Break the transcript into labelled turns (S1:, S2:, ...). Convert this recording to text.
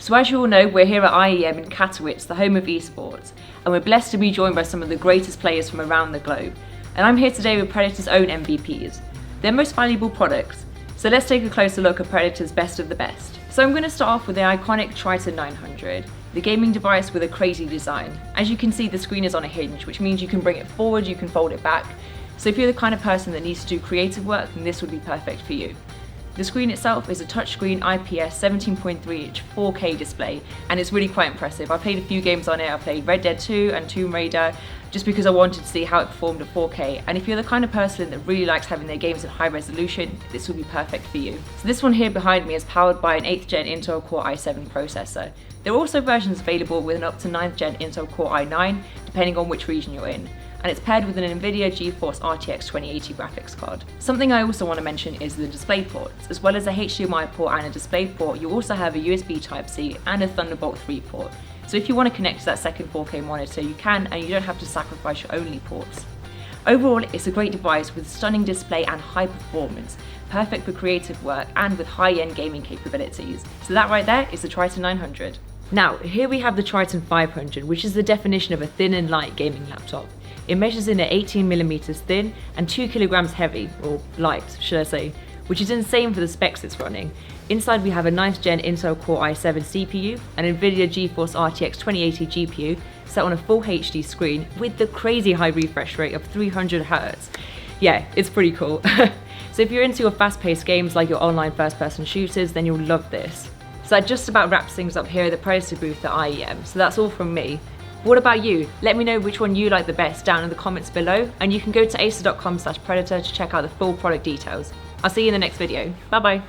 S1: So as you all know, we're here at IEM in Katowice, the home of esports, and we're blessed to be joined by some of the greatest players from around the globe. And I'm here today with Predator's own MVPs, their most valuable products. So let's take a closer look at Predator's best of the best. So I'm going to start off with the iconic Triton 900, the gaming device with a crazy design. As you can see, the screen is on a hinge, which means you can bring it forward, you can fold it back. So if you're the kind of person that needs to do creative work, then this would be perfect for you. The screen itself is a touchscreen IPS 17.3-inch 4K display, and it's really quite impressive. I played a few games on it. I played Red Dead 2 and Tomb Raider just because I wanted to see how it performed at 4K, and if you're the kind of person that really likes having their games in high resolution, this will be perfect for you. So this one here behind me is powered by an 8th gen Intel Core i7 processor. There are also versions available with an up to 9th gen Intel Core i9, depending on which region you're in. And it's paired with an NVIDIA GeForce RTX 2080 graphics card. Something I also want to mention is the display ports. As well as a HDMI port and a display port, you also have a USB Type-C and a Thunderbolt 3 port. So if you want to connect to that second 4K monitor, you can, and you don't have to sacrifice your only ports. Overall, it's a great device with stunning display and high performance, perfect for creative work and with high-end gaming capabilities. So that right there is the Triton 900. Now, here we have the Triton 500, which is the definition of a thin and light gaming laptop. It measures in at 18mm thin and 2 kilograms heavy, or light, should I say, which is insane for the specs it's running. Inside we have a 9th gen Intel Core i7 CPU, an NVIDIA GeForce RTX 2080 GPU set on a full HD screen with the crazy high refresh rate of 300Hz. Yeah, it's pretty cool. So if you're into your fast-paced games like your online first-person shooters, then you'll love this. So that just about wraps things up here at the Predator booth at IEM, so that's all from me. What about you? Let me know which one you like the best down in the comments below, and you can go to acer.com/predator to check out the full product details. I'll see you in the next video. Bye bye.